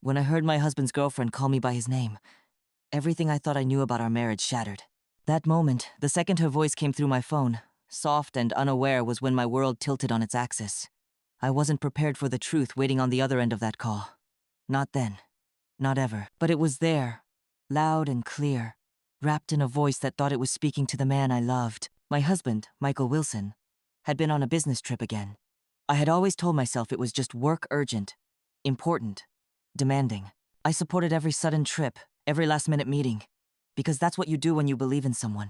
When I heard my husband's girlfriend call me by his name, everything I thought I knew about our marriage shattered. That moment, the second her voice came through my phone, soft and unaware, was when my world tilted on its axis. I wasn't prepared for the truth waiting on the other end of that call. Not then. Not ever. But it was there, loud and clear, wrapped in a voice that thought it was speaking to the man I loved. My husband, Michael Wilson, had been on a business trip again. I had always told myself it was just work, urgent, important, demanding. I supported every sudden trip, every last-minute meeting, because that's what you do when you believe in someone,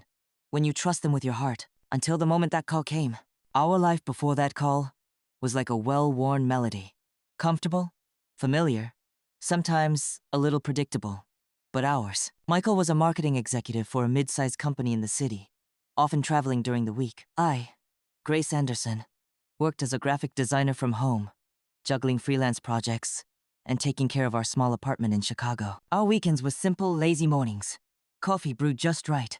when you trust them with your heart. Until the moment that call came. Our life before that call was like a well-worn melody. Comfortable, familiar, sometimes a little predictable. But ours. Michael was a marketing executive for a mid-sized company in the city, often traveling during the week. I, Grace Anderson, worked as a graphic designer from home, juggling freelance projects and taking care of our small apartment in Chicago. Our weekends were simple, lazy mornings. Coffee brewed just right.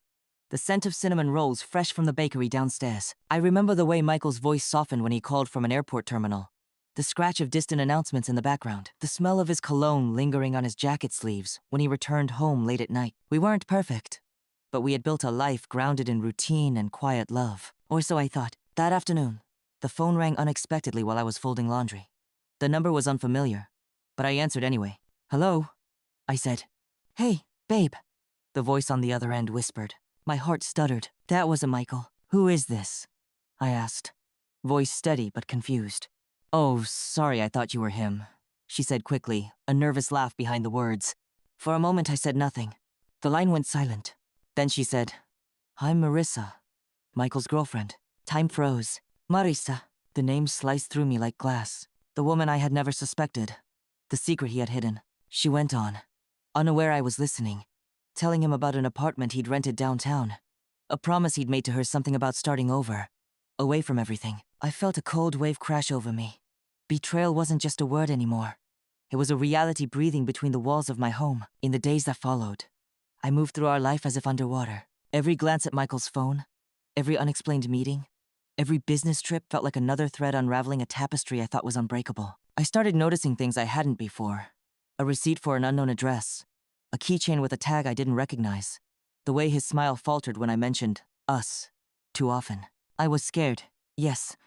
The scent of cinnamon rolls fresh from the bakery downstairs. I remember the way Michael's voice softened when he called from an airport terminal. The scratch of distant announcements in the background. The smell of his cologne lingering on his jacket sleeves when he returned home late at night. We weren't perfect, but we had built a life grounded in routine and quiet love. Or so I thought. That afternoon, the phone rang unexpectedly while I was folding laundry. The number was unfamiliar, but I answered anyway. "Hello?" I said. "Hey, babe," the voice on the other end whispered. My heart stuttered. That wasn't Michael. "Who is this?" I asked, voice steady but confused. "Oh, sorry, I thought you were him," she said quickly, a nervous laugh behind the words. For a moment I said nothing. The line went silent. Then she said, "I'm Marissa, Michael's girlfriend." Time froze. Marissa. The name sliced through me like glass. The woman I had never suspected. The secret he had hidden. She went on, unaware I was listening, telling him about an apartment he'd rented downtown. A promise he'd made to her, something about starting over, away from everything. I felt a cold wave crash over me. Betrayal wasn't just a word anymore. It was a reality breathing between the walls of my home. In the days that followed, I moved through our life as if underwater. Every glance at Michael's phone, every unexplained meeting, every business trip felt like another thread unraveling a tapestry I thought was unbreakable. I started noticing things I hadn't before. A receipt for an unknown address, a keychain with a tag I didn't recognize, the way his smile faltered when I mentioned us too often. I was scared, yes,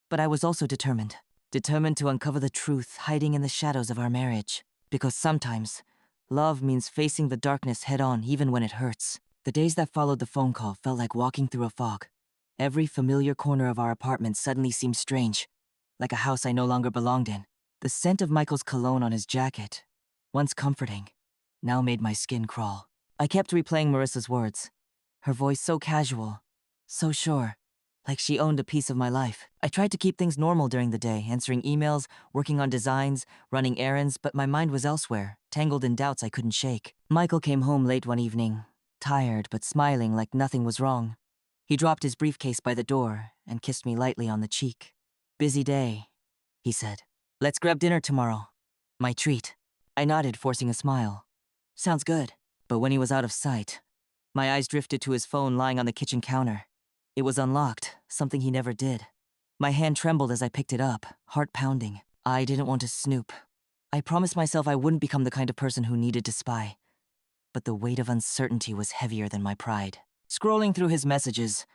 but I was also determined. Determined to uncover the truth hiding in the shadows of our marriage. Because sometimes, love means facing the darkness head-on even when it hurts. The days that followed the phone call felt like walking through a fog. Every familiar corner of our apartment suddenly seemed strange, like a house I no longer belonged in. The scent of Michael's cologne on his jacket, once comforting, now made my skin crawl. I kept replaying Marissa's words, her voice so casual, so sure, like she owned a piece of my life. I tried to keep things normal during the day, answering emails, working on designs, running errands, but my mind was elsewhere, tangled in doubts I couldn't shake. Michael came home late one evening, tired but smiling like nothing was wrong. He dropped his briefcase by the door and kissed me lightly on the cheek. "Busy day," he said. "Let's grab dinner tomorrow. My treat." I nodded, forcing a smile. "Sounds good." But when he was out of sight, my eyes drifted to his phone lying on the kitchen counter. It was unlocked, something he never did. My hand trembled as I picked it up, heart pounding. I didn't want to snoop. I promised myself I wouldn't become the kind of person who needed to spy. But the weight of uncertainty was heavier than my pride. Scrolling through his messages,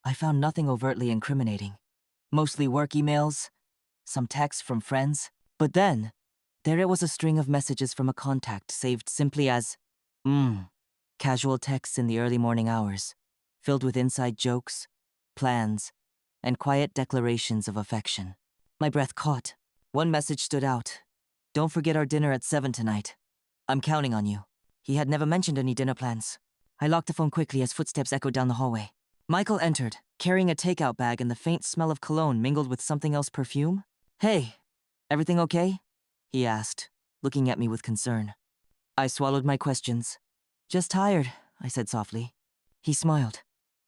I found nothing overtly incriminating. Mostly work emails, some texts from friends. But then, there it was, a string of messages from a contact saved simply as, casual texts in the early morning hours, filled with inside jokes, plans, and quiet declarations of affection. My breath caught. One message stood out. "Don't forget our dinner at 7 tonight. I'm counting on you." He had never mentioned any dinner plans. I locked the phone quickly as footsteps echoed down the hallway. Michael entered, carrying a takeout bag, and the faint smell of cologne mingled with something else, perfume. "Hey, everything okay?" he asked, looking at me with concern. I swallowed my questions. "Just tired," I said softly. He smiled,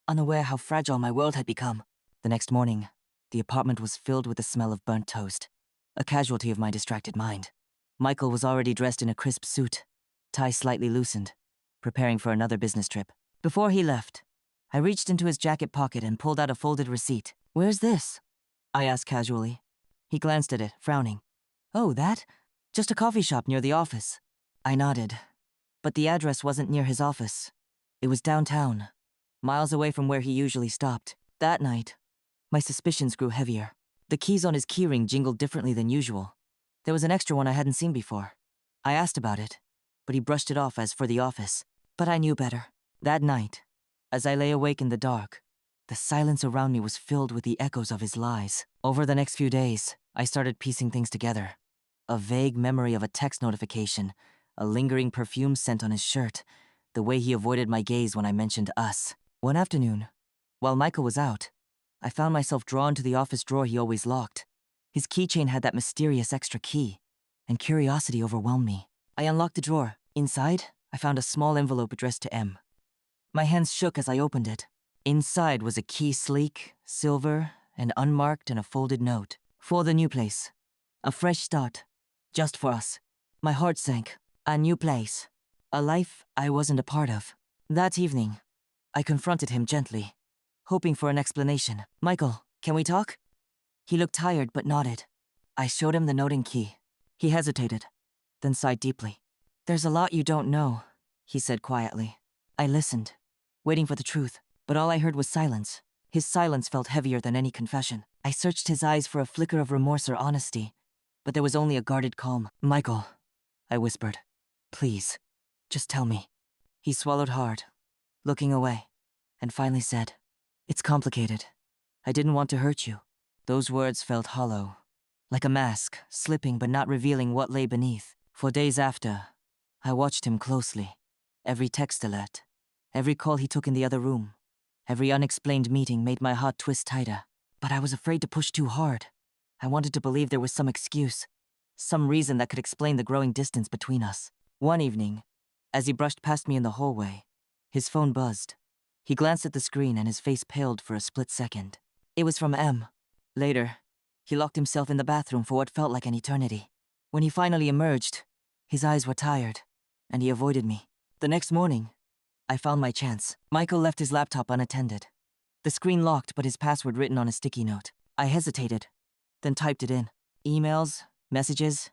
unaware how fragile my world had become. The next morning, the apartment was filled with the smell of burnt toast, a casualty of my distracted mind. Michael was already dressed in a crisp suit, tie slightly loosened, preparing for another business trip. Before he left, I reached into his jacket pocket and pulled out a folded receipt. "Where's this?" I asked casually. He glanced at it, frowning. "Oh, that? Just a coffee shop near the office. I nodded. But the address wasn't near his office. It was downtown, miles away from where he usually stopped. That night, my suspicions grew heavier. The keys on his keyring jingled differently than usual. There was an extra one I hadn't seen before. I asked about it, but he brushed it off as for the office. But I knew better. That night, as I lay awake in the dark, the silence around me was filled with the echoes of his lies. Over the next few days, I started piecing things together. A vague memory of a text notification, a lingering perfume scent on his shirt, the way he avoided my gaze when I mentioned us. One afternoon, while Michael was out, I found myself drawn to the office drawer he always locked. His keychain had that mysterious extra key, and curiosity overwhelmed me. I unlocked the drawer. Inside, I found a small envelope addressed to M. My hands shook as I opened it. Inside was a key, sleek, silver, and unmarked, and a folded note. For the new place. A fresh start. Just for us. My heart sank. A new place. A life I wasn't a part of. That evening, I confronted him gently, hoping for an explanation. Michael, can we talk? He looked tired but nodded. I showed him the note and key. He hesitated, then sighed deeply. There's a lot you don't know, he said quietly. I listened, waiting for the truth, but all I heard was silence. His silence felt heavier than any confession. I searched his eyes for a flicker of remorse or honesty, but there was only a guarded calm. Michael, I whispered. Please, just tell me. He swallowed hard, looking away, and finally said, It's complicated. I didn't want to hurt you. Those words felt hollow, like a mask, slipping but not revealing what lay beneath. For days after, I watched him closely. Every text alert, every call he took in the other room, every unexplained meeting made my heart twist tighter. But I was afraid to push too hard. I wanted to believe there was some excuse, some reason that could explain the growing distance between us. One evening, as he brushed past me in the hallway, his phone buzzed. He glanced at the screen and his face paled for a split second. It was from M. Later, he locked himself in the bathroom for what felt like an eternity. When he finally emerged, his eyes were tired, and he avoided me. The next morning, I found my chance. Michael left his laptop unattended. The screen locked, but his password written on a sticky note. I hesitated, then typed it in. Emails, messages,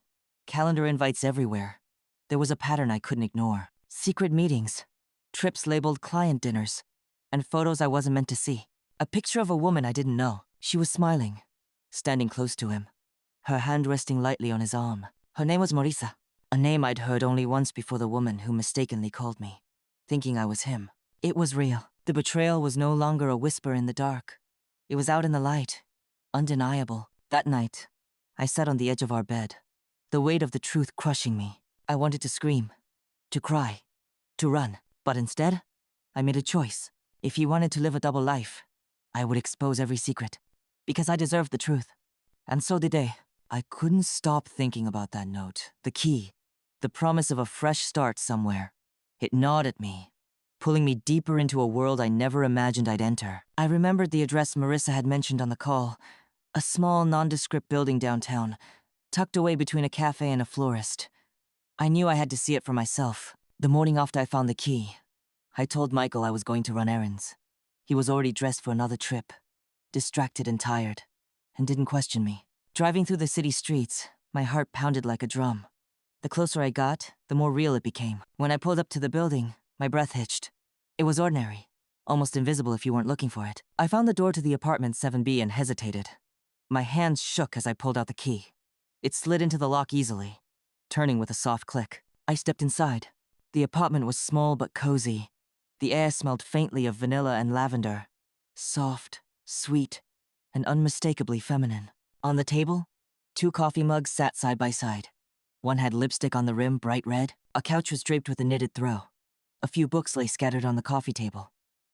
calendar invites everywhere. There was a pattern I couldn't ignore. Secret meetings, trips labeled client dinners, and photos I wasn't meant to see. A picture of a woman I didn't know. She was smiling, standing close to him, her hand resting lightly on his arm. Her name was Marissa, a name I'd heard only once before the woman who mistakenly called me, thinking I was him. It was real. The betrayal was no longer a whisper in the dark. It was out in the light, undeniable. That night, I sat on the edge of our bed, the weight of the truth crushing me. I wanted to scream, to cry, to run. But instead, I made a choice. If he wanted to live a double life, I would expose every secret, because I deserved the truth. And so did they. I couldn't stop thinking about that note, the key, the promise of a fresh start somewhere. It gnawed at me, pulling me deeper into a world I never imagined I'd enter. I remembered the address Marissa had mentioned on the call, a small, nondescript building downtown, tucked away between a cafe and a florist. I knew I had to see it for myself. The morning after I found the key, I told Michael I was going to run errands. He was already dressed for another trip, distracted and tired, and didn't question me. Driving through the city streets, my heart pounded like a drum. The closer I got, the more real it became. When I pulled up to the building, my breath hitched. It was ordinary, almost invisible if you weren't looking for it. I found the door to the apartment 7B and hesitated. My hands shook as I pulled out the key. It slid into the lock easily, turning with a soft click. I stepped inside. The apartment was small but cozy. The air smelled faintly of vanilla and lavender. Soft, sweet, and unmistakably feminine. On the table, 2 coffee mugs sat side by side. One had lipstick on the rim, bright red. A couch was draped with a knitted throw. A few books lay scattered on the coffee table,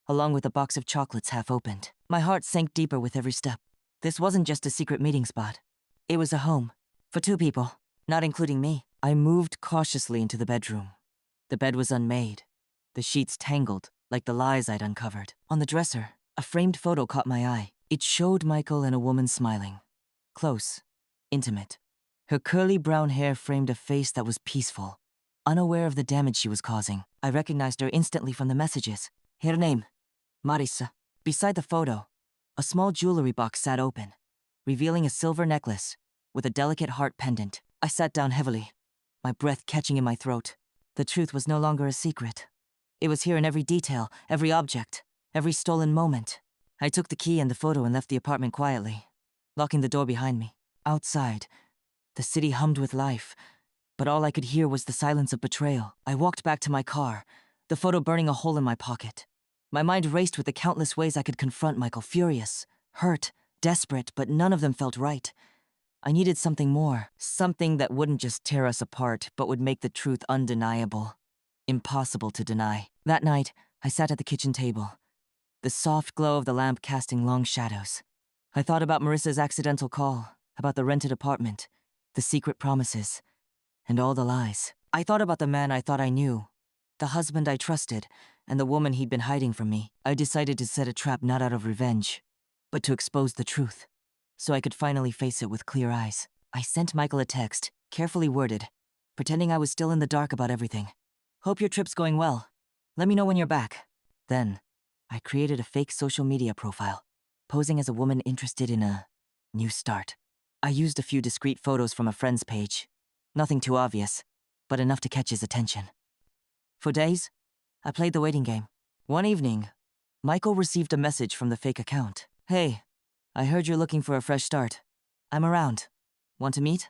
along with a box of chocolates half opened. My heart sank deeper with every step. This wasn't just a secret meeting spot. It was a home, for 2 people, not including me. I moved cautiously into the bedroom. The bed was unmade, the sheets tangled, like the lies I'd uncovered. On the dresser, a framed photo caught my eye. It showed Michael and a woman smiling. Close, intimate. Her curly brown hair framed a face that was peaceful, unaware of the damage she was causing. I recognized her instantly from the messages. Her name, Marissa. Beside the photo, a small jewelry box sat open, revealing a silver necklace with a delicate heart pendant. I sat down heavily. my breath catching in my throat. The truth was no longer a secret. It was here in every detail, every object, every stolen moment. I took the key and the photo and left the apartment quietly, locking the door behind me. Outside, the city hummed with life, but all I could hear was the silence of betrayal. I walked back to my car, the photo burning a hole in my pocket. My mind raced with the countless ways I could confront Michael, furious, hurt, desperate, but none of them felt right. I needed something more, something that wouldn't just tear us apart, but would make the truth undeniable. Impossible to deny. That night, I sat at the kitchen table, the soft glow of the lamp casting long shadows. I thought about Marissa's accidental call, about the rented apartment, the secret promises, and all the lies. I thought about the man I thought I knew, the husband I trusted, and the woman he'd been hiding from me. I decided to set a trap not out of revenge, but to expose the truth, so I could finally face it with clear eyes. I sent Michael a text, carefully worded, pretending I was still in the dark about everything. Hope your trip's going well. Let me know when you're back. Then, I created a fake social media profile, posing as a woman interested in a new start. I used a few discreet photos from a friend's page. Nothing too obvious, but enough to catch his attention. For days, I played the waiting game. One evening, Michael received a message from the fake account. Hey, I heard you're looking for a fresh start. I'm around. Want to meet?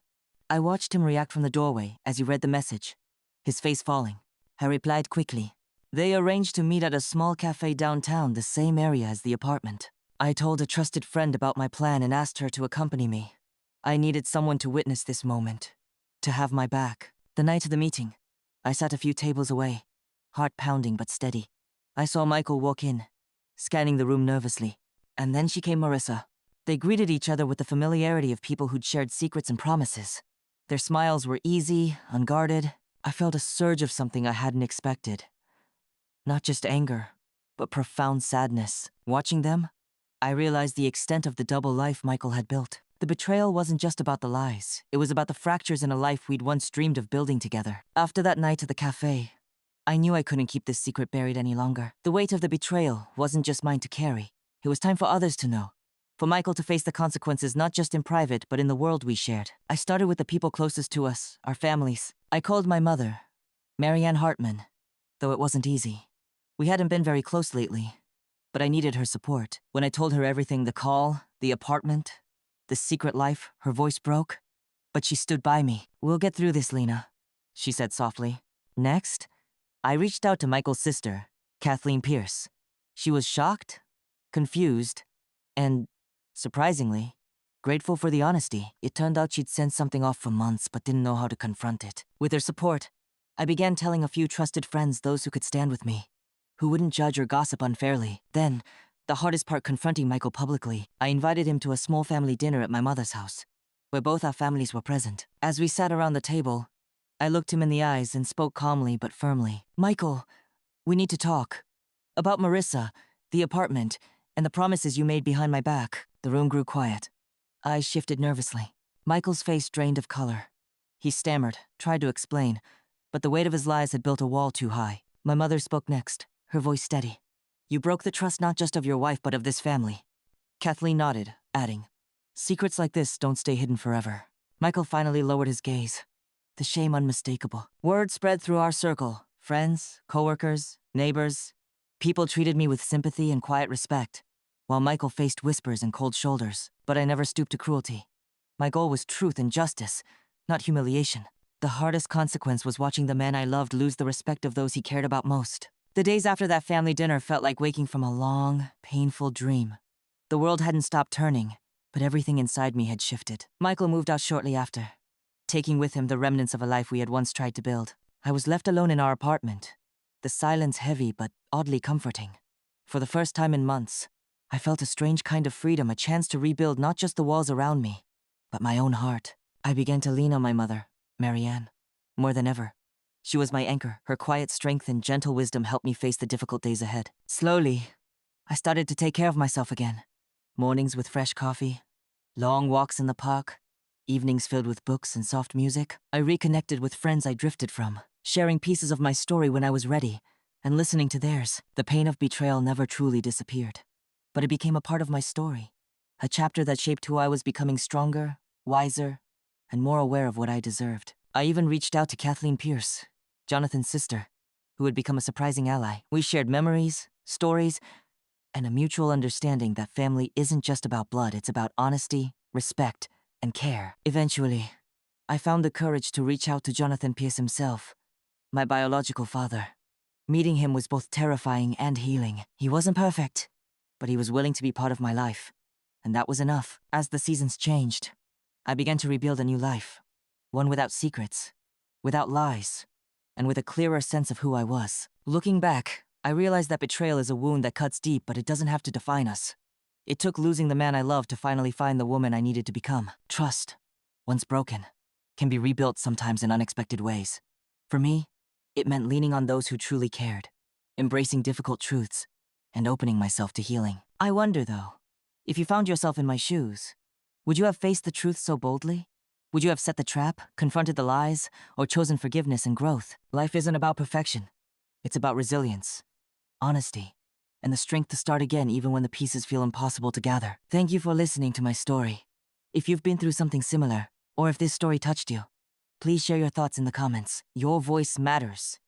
I watched him react from the doorway as he read the message, his face falling. I replied quickly. They arranged to meet at a small cafe downtown, the same area as the apartment. I told a trusted friend about my plan and asked her to accompany me. I needed someone to witness this moment, to have my back. The night of the meeting, I sat a few tables away, heart pounding but steady. I saw Michael walk in, scanning the room nervously. And then she came Marissa. They greeted each other with the familiarity of people who'd shared secrets and promises. Their smiles were easy, unguarded. I felt a surge of something I hadn't expected. Not just anger, but profound sadness. Watching them, I realized the extent of the double life Michael had built. The betrayal wasn't just about the lies. It was about the fractures in a life we'd once dreamed of building together. After that night at the cafe, I knew I couldn't keep this secret buried any longer. The weight of the betrayal wasn't just mine to carry. It was time for others to know. For Michael to face the consequences not just in private, but in the world we shared. I started with the people closest to us, our families. I called my mother, Marianne Hartman, though it wasn't easy. We hadn't been very close lately, but I needed her support. When I told her everything, the call, the apartment, the secret life, her voice broke. But she stood by me. We'll get through this, Lena, she said softly. Next, I reached out to Michael's sister, Kathleen Pierce. She was shocked, confused, and, surprisingly, grateful for the honesty. It turned out she'd sensed something off for months but didn't know how to confront it. With her support, I began telling a few trusted friends, those who could stand with me, who wouldn't judge or gossip unfairly. Then, the hardest part, confronting Michael publicly. I invited him to a small family dinner at my mother's house, where both our families were present. As we sat around the table, I looked him in the eyes and spoke calmly but firmly. Michael, we need to talk. About Marissa, the apartment, and the promises you made behind my back. The room grew quiet. Eyes shifted nervously. Michael's face drained of color. He stammered, tried to explain, but the weight of his lies had built a wall too high. My mother spoke next, her voice steady. You broke the trust not just of your wife, but of this family. Kathleen nodded, adding, secrets like this don't stay hidden forever. Michael finally lowered his gaze, the shame unmistakable. Word spread through our circle. Friends, coworkers, neighbors. People treated me with sympathy and quiet respect, while Michael faced whispers and cold shoulders. But I never stooped to cruelty. My goal was truth and justice, not humiliation. The hardest consequence was watching the man I loved lose the respect of those he cared about most. The days after that family dinner felt like waking from a long, painful dream. The world hadn't stopped turning, but everything inside me had shifted. Michael moved out shortly after, taking with him the remnants of a life we had once tried to build. I was left alone in our apartment, the silence heavy but oddly comforting. For the first time in months, I felt a strange kind of freedom, a chance to rebuild not just the walls around me, but my own heart. I began to lean on my mother, Marianne, more than ever. She was my anchor. Her quiet strength and gentle wisdom helped me face the difficult days ahead. Slowly, I started to take care of myself again. Mornings with fresh coffee, long walks in the park, evenings filled with books and soft music. I reconnected with friends I drifted from, sharing pieces of my story when I was ready, and listening to theirs. The pain of betrayal never truly disappeared, but it became a part of my story, a chapter that shaped who I was becoming, stronger, wiser, and more aware of what I deserved. I even reached out to Kathleen Pierce, Jonathan's sister, who had become a surprising ally. We shared memories, stories, and a mutual understanding that family isn't just about blood, it's about honesty, respect, and care. Eventually, I found the courage to reach out to Jonathan Pierce himself, my biological father. Meeting him was both terrifying and healing. He wasn't perfect, but he was willing to be part of my life, and that was enough. As the seasons changed, I began to rebuild a new life, one without secrets, without lies, and with a clearer sense of who I was. Looking back, I realized that betrayal is a wound that cuts deep, but it doesn't have to define us. It took losing the man I loved to finally find the woman I needed to become. Trust, once broken, can be rebuilt sometimes in unexpected ways. For me, it meant leaning on those who truly cared, embracing difficult truths, and opening myself to healing. I wonder, though, if you found yourself in my shoes, would you have faced the truth so boldly? Would you have set the trap, confronted the lies, or chosen forgiveness and growth? Life isn't about perfection. It's about resilience, honesty, and the strength to start again even when the pieces feel impossible to gather. Thank you for listening to my story. If you've been through something similar, or if this story touched you, please share your thoughts in the comments. Your voice matters,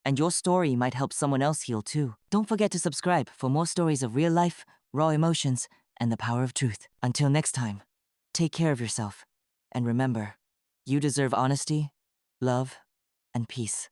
and your story might help someone else heal too. Don't forget to subscribe for more stories of real life, raw emotions, and the power of truth. Until next time, take care of yourself, and remember, you deserve honesty, love, and peace.